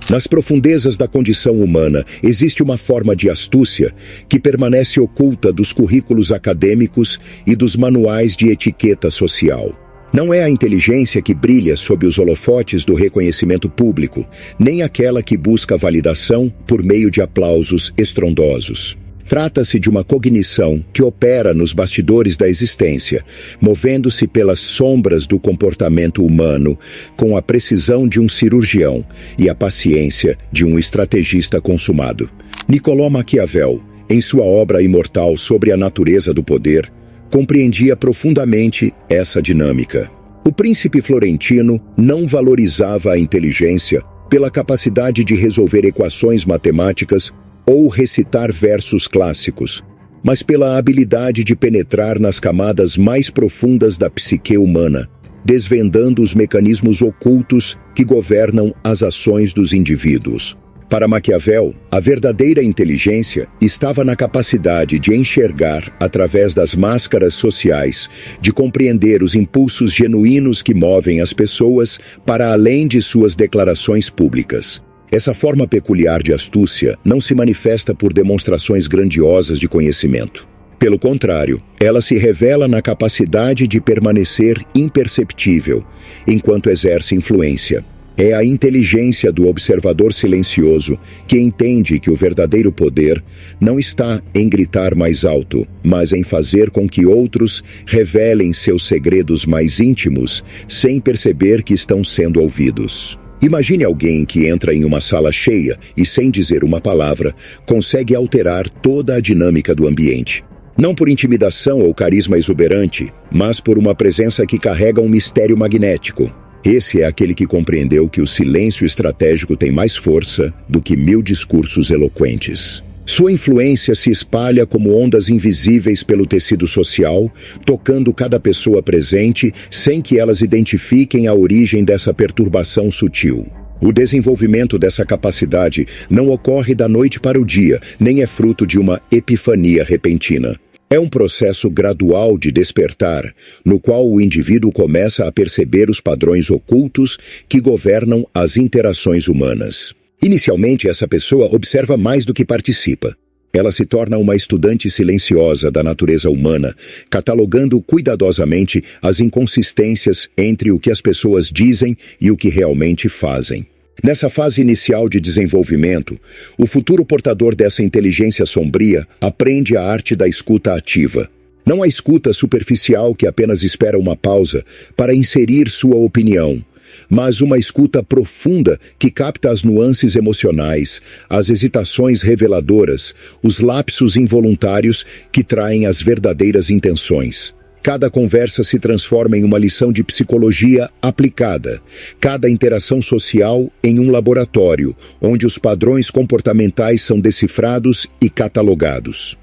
Nas profundezas da condição humana, existe uma forma de astúcia que permanece oculta dos currículos acadêmicos e dos manuais de etiqueta social. Não é a inteligência que brilha sob os holofotes do reconhecimento público, nem aquela que busca validação por meio de aplausos estrondosos. Trata-se de uma cognição que opera nos bastidores da existência, movendo-se pelas sombras do comportamento humano com a precisão de um cirurgião e a paciência de um estrategista consumado. Nicolau Maquiavel, em sua obra imortal sobre a natureza do poder, compreendia profundamente essa dinâmica. O príncipe florentino não valorizava a inteligência pela capacidade de resolver equações matemáticas ou recitar versos clássicos, mas pela habilidade de penetrar nas camadas mais profundas da psique humana, desvendando os mecanismos ocultos que governam as ações dos indivíduos. Para Maquiavel, a verdadeira inteligência estava na capacidade de enxergar através das máscaras sociais, de compreender os impulsos genuínos que movem as pessoas para além de suas declarações públicas. Essa forma peculiar de astúcia não se manifesta por demonstrações grandiosas de conhecimento. Pelo contrário, ela se revela na capacidade de permanecer imperceptível enquanto exerce influência. É a inteligência do observador silencioso que entende que o verdadeiro poder não está em gritar mais alto, mas em fazer com que outros revelem seus segredos mais íntimos sem perceber que estão sendo ouvidos. Imagine alguém que entra em uma sala cheia e, sem dizer uma palavra, consegue alterar toda a dinâmica do ambiente. Não por intimidação ou carisma exuberante, mas por uma presença que carrega um mistério magnético. Esse é aquele que compreendeu que o silêncio estratégico tem mais força do que 1000 discursos eloquentes. Sua influência se espalha como ondas invisíveis pelo tecido social, tocando cada pessoa presente sem que elas identifiquem a origem dessa perturbação sutil. O desenvolvimento dessa capacidade não ocorre da noite para o dia, nem é fruto de uma epifania repentina. É um processo gradual de despertar, no qual o indivíduo começa a perceber os padrões ocultos que governam as interações humanas. Inicialmente, essa pessoa observa mais do que participa. Ela se torna uma estudante silenciosa da natureza humana, catalogando cuidadosamente as inconsistências entre o que as pessoas dizem e o que realmente fazem. Nessa fase inicial de desenvolvimento, o futuro portador dessa inteligência sombria aprende a arte da escuta ativa. Não a escuta superficial que apenas espera uma pausa para inserir sua opinião, mas uma escuta profunda que capta as nuances emocionais, as hesitações reveladoras, os lapsos involuntários que traem as verdadeiras intenções. Cada conversa se transforma em uma lição de psicologia aplicada, cada interação social em um laboratório, onde os padrões comportamentais são decifrados e catalogados.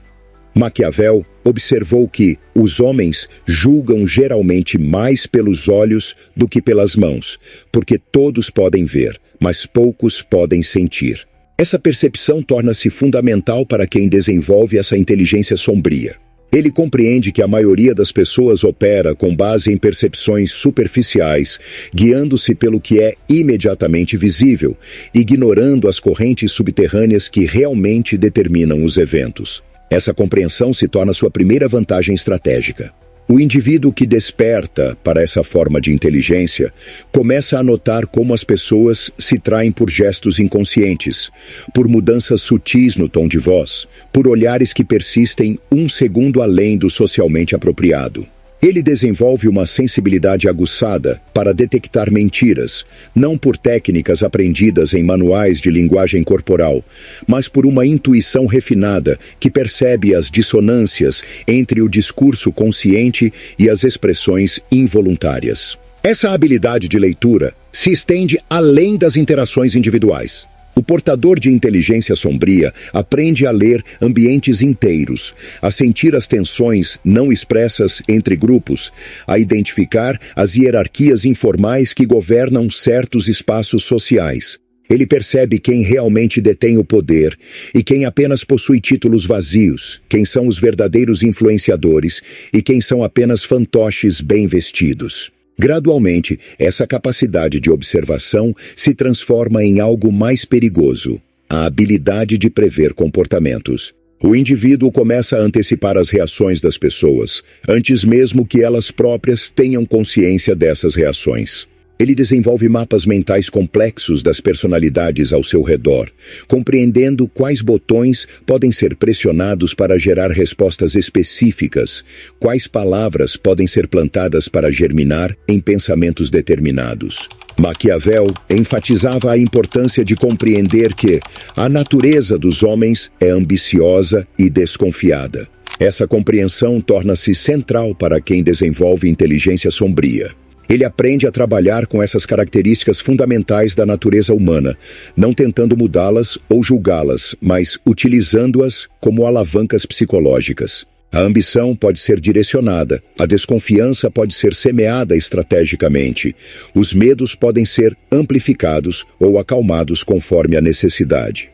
Maquiavel observou que os homens julgam geralmente mais pelos olhos do que pelas mãos, porque todos podem ver, mas poucos podem sentir. Essa percepção torna-se fundamental para quem desenvolve essa inteligência sombria. Ele compreende que a maioria das pessoas opera com base em percepções superficiais, guiando-se pelo que é imediatamente visível, ignorando as correntes subterrâneas que realmente determinam os eventos. Essa compreensão se torna sua primeira vantagem estratégica. O indivíduo que desperta para essa forma de inteligência começa a notar como as pessoas se traem por gestos inconscientes, por mudanças sutis no tom de voz, por olhares que persistem um segundo além do socialmente apropriado. Ele desenvolve uma sensibilidade aguçada para detectar mentiras, não por técnicas aprendidas em manuais de linguagem corporal, mas por uma intuição refinada que percebe as dissonâncias entre o discurso consciente e as expressões involuntárias. Essa habilidade de leitura se estende além das interações individuais. O portador de inteligência sombria aprende a ler ambientes inteiros, a sentir as tensões não expressas entre grupos, a identificar as hierarquias informais que governam certos espaços sociais. Ele percebe quem realmente detém o poder e quem apenas possui títulos vazios, quem são os verdadeiros influenciadores e quem são apenas fantoches bem vestidos. Gradualmente, essa capacidade de observação se transforma em algo mais perigoso, a habilidade de prever comportamentos. O indivíduo começa a antecipar as reações das pessoas, antes mesmo que elas próprias tenham consciência dessas reações. Ele desenvolve mapas mentais complexos das personalidades ao seu redor, compreendendo quais botões podem ser pressionados para gerar respostas específicas, quais palavras podem ser plantadas para germinar em pensamentos determinados. Maquiavel enfatizava a importância de compreender que a natureza dos homens é ambiciosa e desconfiada. Essa compreensão torna-se central para quem desenvolve inteligência sombria. Ele aprende a trabalhar com essas características fundamentais da natureza humana, não tentando mudá-las ou julgá-las, mas utilizando-as como alavancas psicológicas. A ambição pode ser direcionada, a desconfiança pode ser semeada estrategicamente, os medos podem ser amplificados ou acalmados conforme a necessidade.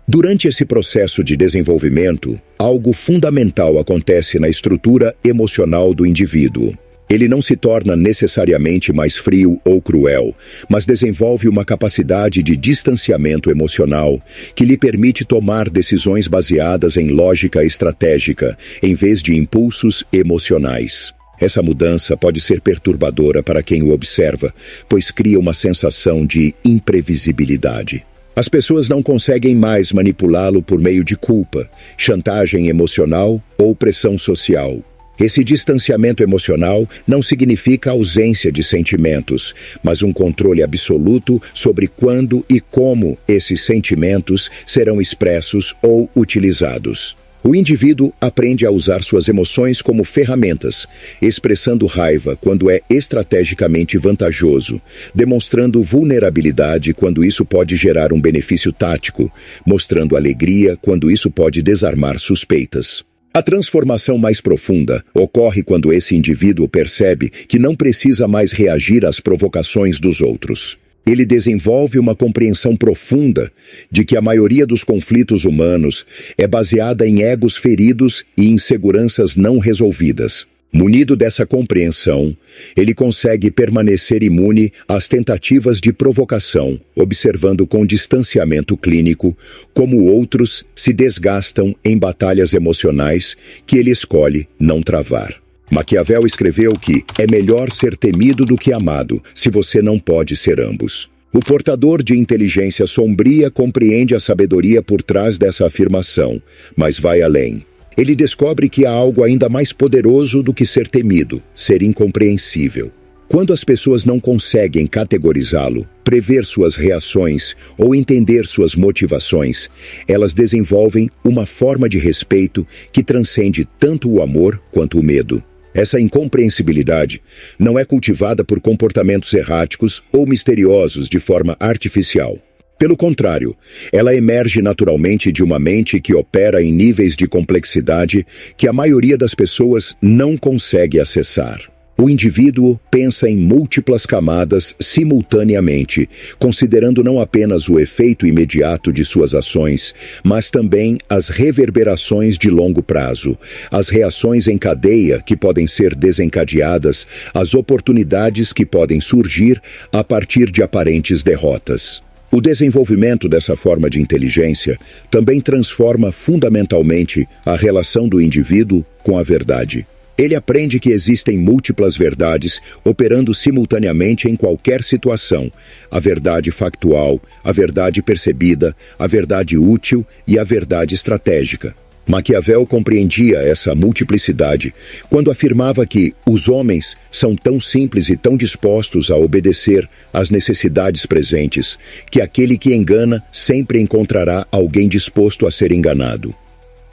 Durante esse processo de desenvolvimento, algo fundamental acontece na estrutura emocional do indivíduo. Ele não se torna necessariamente mais frio ou cruel, mas desenvolve uma capacidade de distanciamento emocional que lhe permite tomar decisões baseadas em lógica estratégica, em vez de impulsos emocionais. Essa mudança pode ser perturbadora para quem o observa, pois cria uma sensação de imprevisibilidade. As pessoas não conseguem mais manipulá-lo por meio de culpa, chantagem emocional ou pressão social. Esse distanciamento emocional não significa ausência de sentimentos, mas um controle absoluto sobre quando e como esses sentimentos serão expressos ou utilizados. O indivíduo aprende a usar suas emoções como ferramentas, expressando raiva quando é estrategicamente vantajoso, demonstrando vulnerabilidade quando isso pode gerar um benefício tático, mostrando alegria quando isso pode desarmar suspeitas. A transformação mais profunda ocorre quando esse indivíduo percebe que não precisa mais reagir às provocações dos outros. Ele desenvolve uma compreensão profunda de que a maioria dos conflitos humanos é baseada em egos feridos e inseguranças não resolvidas. Munido dessa compreensão, ele consegue permanecer imune às tentativas de provocação, observando com distanciamento clínico como outros se desgastam em batalhas emocionais que ele escolhe não travar. Maquiavel escreveu que é melhor ser temido do que amado, se você não pode ser ambos. O portador de inteligência sombria compreende a sabedoria por trás dessa afirmação, mas vai além. Ele descobre que há algo ainda mais poderoso do que ser temido, ser incompreensível. Quando as pessoas não conseguem categorizá-lo, prever suas reações ou entender suas motivações, elas desenvolvem uma forma de respeito que transcende tanto o amor quanto o medo. Essa incompreensibilidade não é cultivada por comportamentos erráticos ou misteriosos de forma artificial. Pelo contrário, ela emerge naturalmente de uma mente que opera em níveis de complexidade que a maioria das pessoas não consegue acessar. O indivíduo pensa em múltiplas camadas simultaneamente, considerando não apenas o efeito imediato de suas ações, mas também as reverberações de longo prazo, as reações em cadeia que podem ser desencadeadas, as oportunidades que podem surgir a partir de aparentes derrotas. O desenvolvimento dessa forma de inteligência também transforma fundamentalmente a relação do indivíduo com a verdade. Ele aprende que existem múltiplas verdades operando simultaneamente em qualquer situação: a verdade factual, a verdade percebida, a verdade útil e a verdade estratégica. Maquiavel compreendia essa multiplicidade quando afirmava que os homens são tão simples e tão dispostos a obedecer às necessidades presentes que aquele que engana sempre encontrará alguém disposto a ser enganado.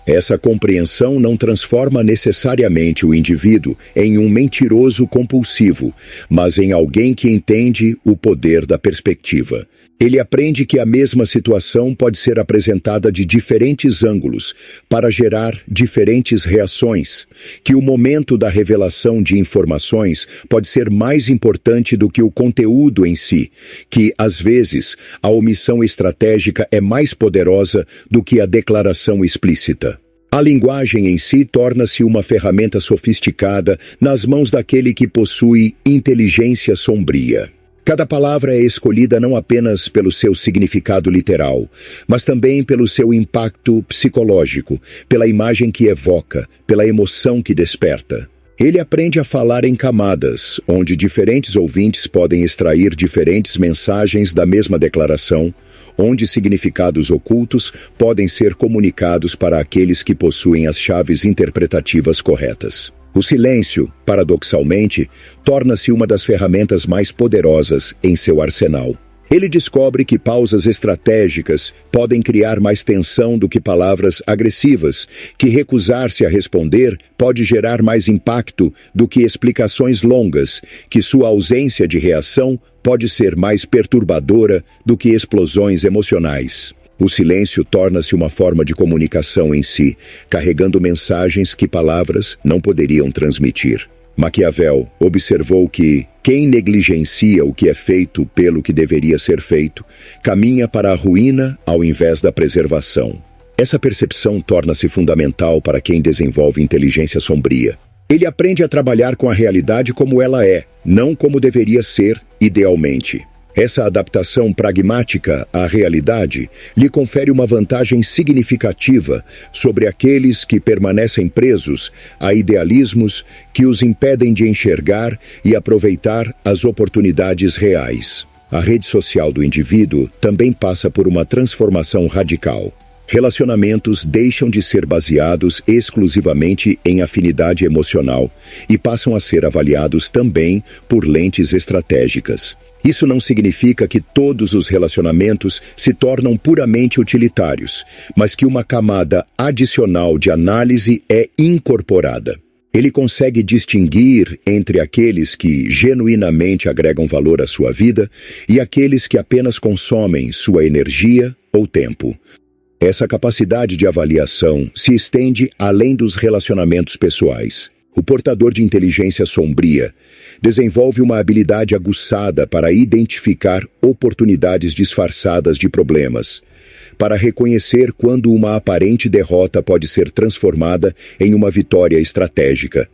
Essa compreensão não transforma necessariamente o indivíduo em um mentiroso compulsivo, mas em alguém que entende o poder da perspectiva. Ele aprende que a mesma situação pode ser apresentada de diferentes ângulos para gerar diferentes reações, que o momento da revelação de informações pode ser mais importante do que o conteúdo em si, que, às vezes, a omissão estratégica é mais poderosa do que a declaração explícita. A linguagem em si torna-se uma ferramenta sofisticada nas mãos daquele que possui inteligência sombria. Cada palavra é escolhida não apenas pelo seu significado literal, mas também pelo seu impacto psicológico, pela imagem que evoca, pela emoção que desperta. Ele aprende a falar em camadas, onde diferentes ouvintes podem extrair diferentes mensagens da mesma declaração, onde significados ocultos podem ser comunicados para aqueles que possuem as chaves interpretativas corretas. O silêncio, paradoxalmente, torna-se uma das ferramentas mais poderosas em seu arsenal. Ele descobre que pausas estratégicas podem criar mais tensão do que palavras agressivas, que recusar-se a responder pode gerar mais impacto do que explicações longas, que sua ausência de reação pode ser mais perturbadora do que explosões emocionais. O silêncio torna-se uma forma de comunicação em si, carregando mensagens que palavras não poderiam transmitir. Maquiavel observou que quem negligencia o que é feito pelo que deveria ser feito, caminha para a ruína ao invés da preservação. Essa percepção torna-se fundamental para quem desenvolve inteligência sombria. Ele aprende a trabalhar com a realidade como ela é, não como deveria ser idealmente. Essa adaptação pragmática à realidade lhe confere uma vantagem significativa sobre aqueles que permanecem presos a idealismos que os impedem de enxergar e aproveitar as oportunidades reais. A rede social do indivíduo também passa por uma transformação radical. Relacionamentos deixam de ser baseados exclusivamente em afinidade emocional e passam a ser avaliados também por lentes estratégicas. Isso não significa que todos os relacionamentos se tornam puramente utilitários, mas que uma camada adicional de análise é incorporada. Ele consegue distinguir entre aqueles que genuinamente agregam valor à sua vida e aqueles que apenas consomem sua energia ou tempo. Essa capacidade de avaliação se estende além dos relacionamentos pessoais. O portador de inteligência sombria desenvolve uma habilidade aguçada para identificar oportunidades disfarçadas de problemas, para reconhecer quando uma aparente derrota pode ser transformada em uma vitória estratégica,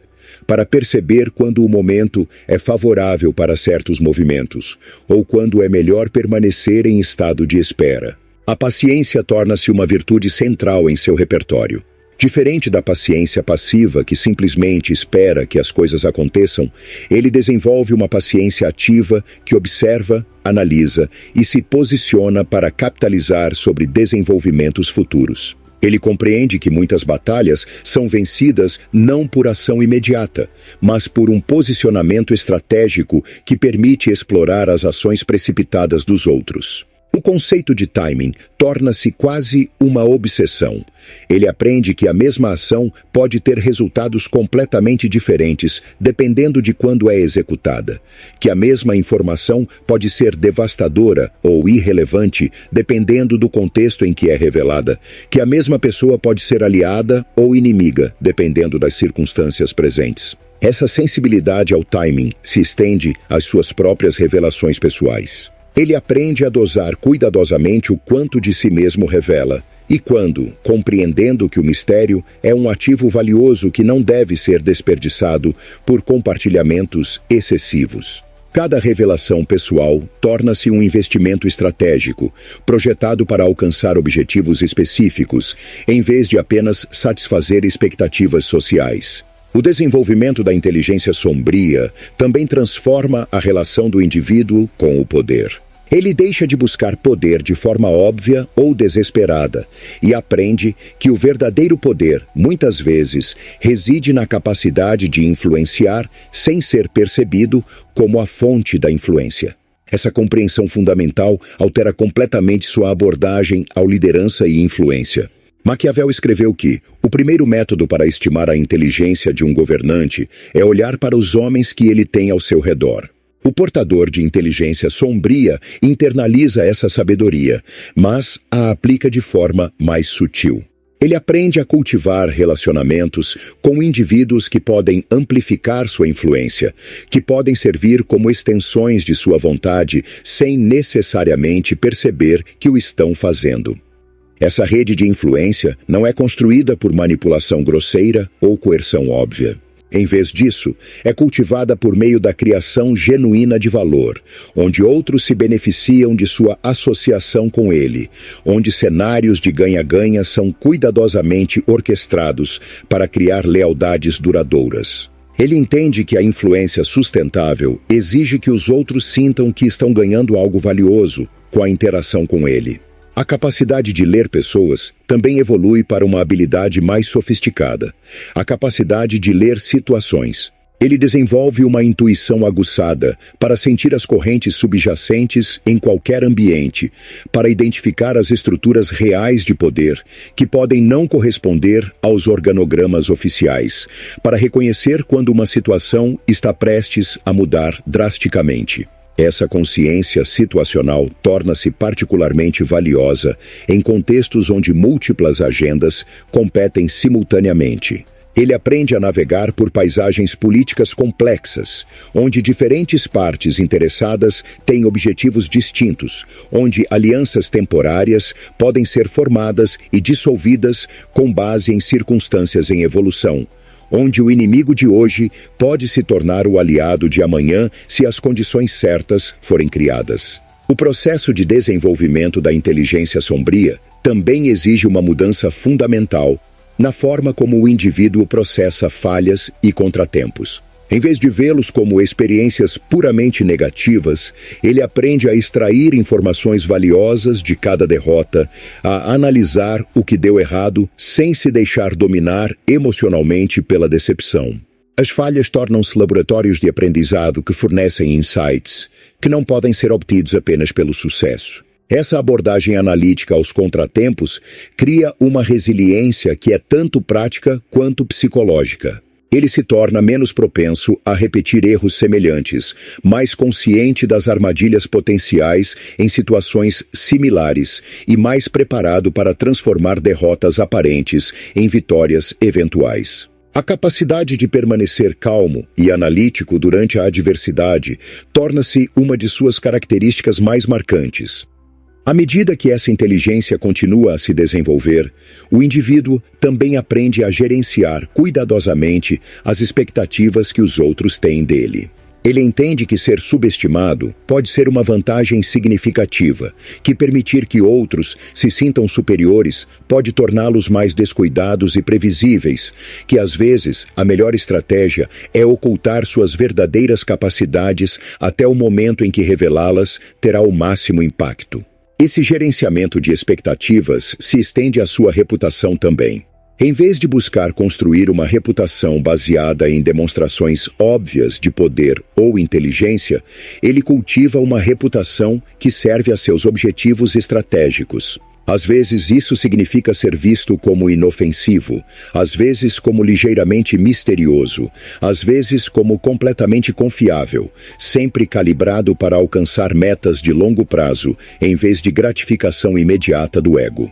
para perceber quando o momento é favorável para certos movimentos, ou quando é melhor permanecer em estado de espera. A paciência torna-se uma virtude central em seu repertório. Diferente da paciência passiva que simplesmente espera que as coisas aconteçam, ele desenvolve uma paciência ativa que observa, analisa e se posiciona para capitalizar sobre desenvolvimentos futuros. Ele compreende que muitas batalhas são vencidas não por ação imediata, mas por um posicionamento estratégico que permite explorar as ações precipitadas dos outros. O conceito de timing torna-se quase uma obsessão. Ele aprende que a mesma ação pode ter resultados completamente diferentes, dependendo de quando é executada, que a mesma informação pode ser devastadora ou irrelevante, dependendo do contexto em que é revelada, que a mesma pessoa pode ser aliada ou inimiga, dependendo das circunstâncias presentes. Essa sensibilidade ao timing se estende às suas próprias revelações pessoais. Ele aprende a dosar cuidadosamente o quanto de si mesmo revela, e quando, compreendendo que o mistério é um ativo valioso que não deve ser desperdiçado por compartilhamentos excessivos. Cada revelação pessoal torna-se um investimento estratégico, projetado para alcançar objetivos específicos, em vez de apenas satisfazer expectativas sociais. O desenvolvimento da inteligência sombria também transforma a relação do indivíduo com o poder. Ele deixa de buscar poder de forma óbvia ou desesperada e aprende que o verdadeiro poder, muitas vezes, reside na capacidade de influenciar sem ser percebido como a fonte da influência. Essa compreensão fundamental altera completamente sua abordagem ao liderança e influência. Maquiavel escreveu que o primeiro método para estimar a inteligência de um governante é olhar para os homens que ele tem ao seu redor. O portador de inteligência sombria internaliza essa sabedoria, mas a aplica de forma mais sutil. Ele aprende a cultivar relacionamentos com indivíduos que podem amplificar sua influência, que podem servir como extensões de sua vontade sem necessariamente perceber que o estão fazendo. Essa rede de influência não é construída por manipulação grosseira ou coerção óbvia. Em vez disso, é cultivada por meio da criação genuína de valor, onde outros se beneficiam de sua associação com ele, onde cenários de ganha-ganha são cuidadosamente orquestrados para criar lealdades duradouras. Ele entende que a influência sustentável exige que os outros sintam que estão ganhando algo valioso com a interação com ele. A capacidade de ler pessoas também evolui para uma habilidade mais sofisticada, a capacidade de ler situações. Ele desenvolve uma intuição aguçada para sentir as correntes subjacentes em qualquer ambiente, para identificar as estruturas reais de poder que podem não corresponder aos organogramas oficiais, para reconhecer quando uma situação está prestes a mudar drasticamente. Essa consciência situacional torna-se particularmente valiosa em contextos onde múltiplas agendas competem simultaneamente. Ele aprende a navegar por paisagens políticas complexas, onde diferentes partes interessadas têm objetivos distintos, onde alianças temporárias podem ser formadas e dissolvidas com base em circunstâncias em evolução, onde o inimigo de hoje pode se tornar o aliado de amanhã se as condições certas forem criadas. O processo de desenvolvimento da inteligência sombria também exige uma mudança fundamental na forma como o indivíduo processa falhas e contratempos. Em vez de vê-los como experiências puramente negativas, ele aprende a extrair informações valiosas de cada derrota, a analisar o que deu errado sem se deixar dominar emocionalmente pela decepção. As falhas tornam-se laboratórios de aprendizado que fornecem insights que não podem ser obtidos apenas pelo sucesso. Essa abordagem analítica aos contratempos cria uma resiliência que é tanto prática quanto psicológica. Ele se torna menos propenso a repetir erros semelhantes, mais consciente das armadilhas potenciais em situações similares e mais preparado para transformar derrotas aparentes em vitórias eventuais. A capacidade de permanecer calmo e analítico durante a adversidade torna-se uma de suas características mais marcantes. À medida que essa inteligência continua a se desenvolver, o indivíduo também aprende a gerenciar cuidadosamente as expectativas que os outros têm dele. Ele entende que ser subestimado pode ser uma vantagem significativa, que permitir que outros se sintam superiores pode torná-los mais descuidados e previsíveis, que às vezes a melhor estratégia é ocultar suas verdadeiras capacidades até o momento em que revelá-las terá o máximo impacto. Esse gerenciamento de expectativas se estende à sua reputação também. Em vez de buscar construir uma reputação baseada em demonstrações óbvias de poder ou inteligência, ele cultiva uma reputação que serve a seus objetivos estratégicos. Às vezes isso significa ser visto como inofensivo, às vezes como ligeiramente misterioso, às vezes como completamente confiável, sempre calibrado para alcançar metas de longo prazo, em vez de gratificação imediata do ego.